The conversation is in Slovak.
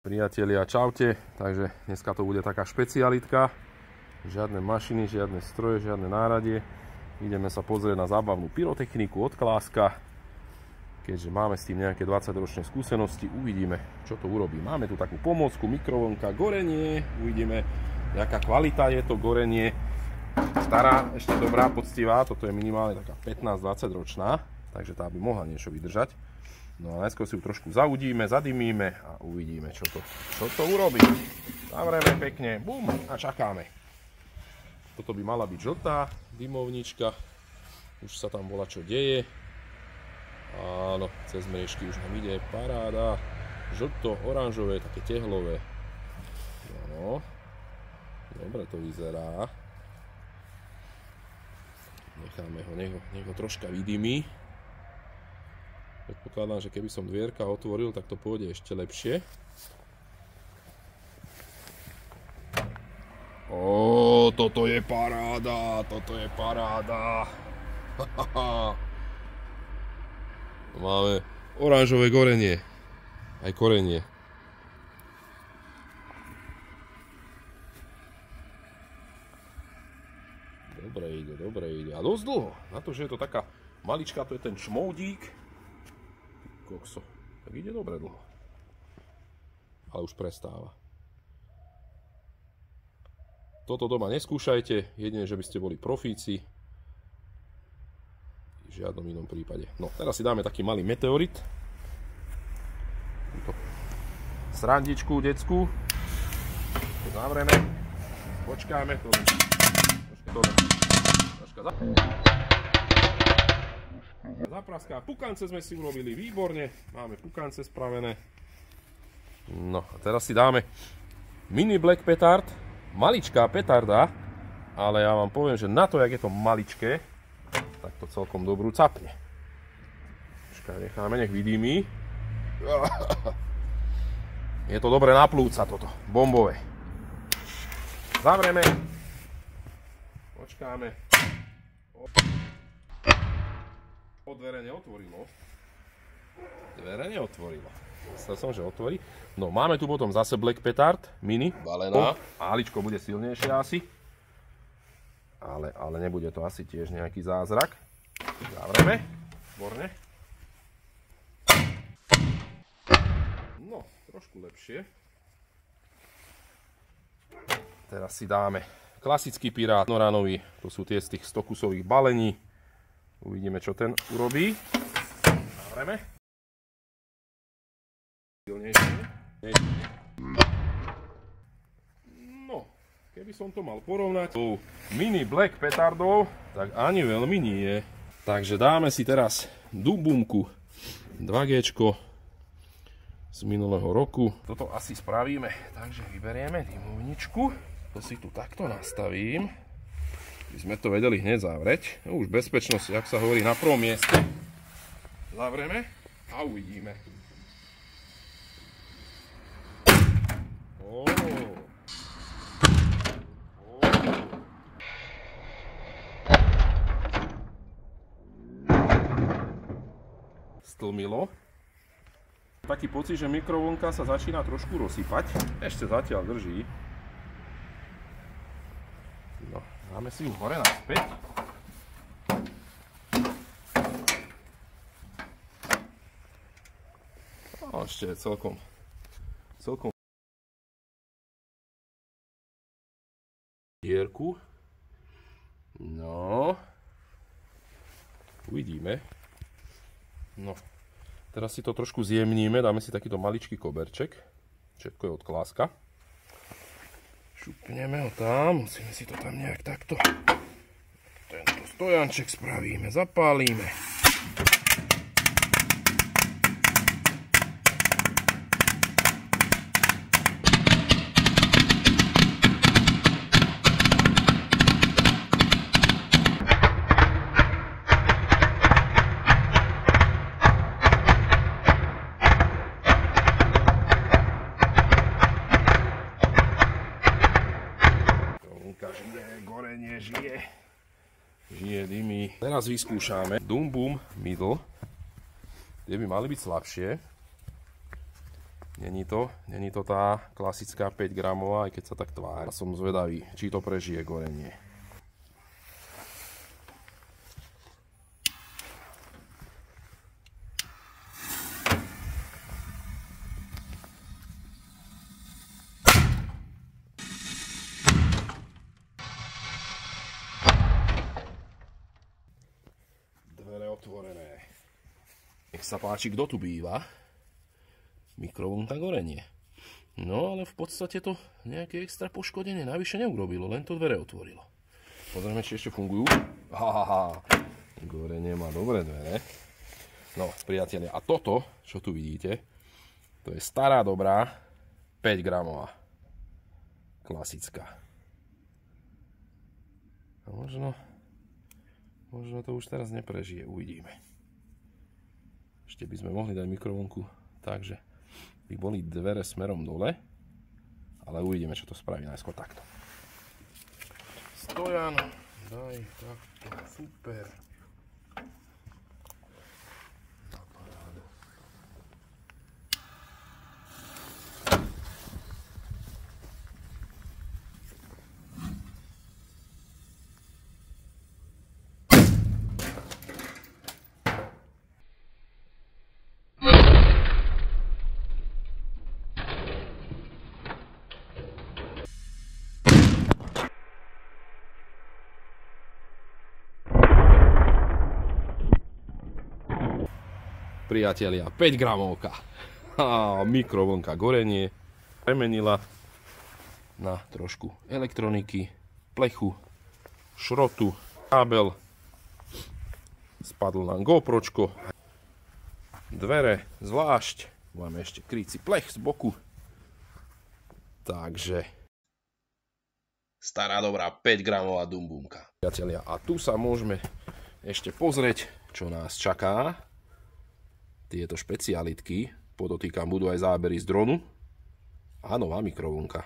Priatelia, čaute. Takže dneska to bude taká špecialitka. Žiadne mašiny, žiadne stroje, žiadne náradie. Ideme sa pozrieť na zábavnú pyrotechniku od Kláska. Keďže máme s tým nejaké 20-ročné skúsenosti, uvidíme, čo to urobí. Máme tu takú pomôcku, mikrovlnka, gorenie. Uvidíme, aká kvalita je to gorenie. Stará, ešte dobrá, poctivá. Toto je minimálne taká 15-20 ročná. Takže tá by mohla niečo vydržať. No a najskôr si ju trošku zaudíme, zadymíme a uvidíme, čo to urobí. Zavrieme pekne, bum, a čakáme. Toto by mala byť žltá dymovnička. Už sa tam volá, čo deje. Áno, cez mriežky už nám ide, paráda. Žlto, oranžové, také tehlové. No, dobre to vyzerá. Necháme ho, nech ho troška vydymí. Predpokladám, že keby som dvierka otvoril, tak to pôjde ešte lepšie. Ó, toto je paráda, toto je paráda. Máme oranžové gorenie, aj korenie. Dobre ide. A dosť dlho. Na to, že je to taká malička, to je ten čmoudík. Kokso. Tak ide dobre dlho. Ale už prestáva. Toto doma neskúšajte, jedine, že by ste boli profíci. V žiadnom inom prípade. No, teraz si dáme taký malý meteorit. Túto srandičku detskú. Zavrieme. Počkáme. Zapraská. Pukance sme si urobili výborne. Máme pukance spravené. No a teraz si dáme mini black petard. Maličká petarda. Ale ja vám poviem, že na to, jak je to maličké, tak to celkom dobrú capne. Počkaj, necháme, nech vydýmí. Je to dobre na plúca toto. Bombové. Zavrieme. Počkáme. Dvere neotvorilo. Myslel som, že otvorí. No, máme tu potom zase black petard, mini, balená. Áličko bude silnejšie asi. Ale nebude to asi tiež nejaký zázrak. Zavrieme. Výborne. No, trošku lepšie. Teraz si dáme klasický pirát noránový. To sú tie z tých 100 kusových balení. Uvidíme, čo ten urobí. Zavrieme. No, keby som to mal porovnať s mini black petardou, tak ani veľmi nie. Takže dáme si teraz Dumbumku 2G z minulého roku. Toto asi spravíme. Takže vyberieme dymovničku. To si tu takto nastavím. By sme to vedeli hneď zavrieť. Už bezpečnosť, jak sa hovorí, na prvom mieste. Zavrieme a uvidíme. Stlmilo. Taký pocit, že mikrovlnka sa začína trošku rozsypať. Ešte zatiaľ drží. No, dáme si ju hore naspäť. No, ešte je celkom dierku. No, uvidíme. No, teraz si to trošku zjemníme, dáme si takýto maličký koberček. Všetko je od Kláska. Šupneme ho tam, musíme si to tam nejak takto. Tento stojanček spravíme, zapálime. Gorenie žije, dymí. Teraz vyskúšame Dumbum Middle. Tie by mali byť slabšie. Není to tá klasická 5 gramová, aj keď sa tak tvári. Som zvedavý, či to prežije gorenie. Dvere otvorené. Nech sa páči, kto tu býva. Mikrovlnka gorenie. No ale v podstate to nejaké extra poškodenie navyše neurobilo, len to dvere otvorilo. Pozrieme, či ešte fungujú. Gorenie má dobré dvere. No, priatelia, a toto, čo tu vidíte, to je stará dobrá 5 gramová. Klasická. A možno to už teraz neprežije, uvidíme. Ešte by sme mohli dať mikrovlnku tak, že by boli dvere smerom dole, ale uvidíme, čo to spraví. Najskôr takto. Stojan, daj takto, super. Priatelia, 5 gramovka. Mikrovlnka gorenie premenila na trošku elektroniky, plechu, šrotu, kábel. Spadlo nám GoPročko. Dvere zvlášť. Máme ešte krycí plech z boku. Takže stará dobrá 5 gramová dumbumka. Priatelia, a tu sa môžeme ešte pozrieť, čo nás čaká. Tieto špecialitky, podotýkam, budú aj zábery z dronu a nová mikrovlnka.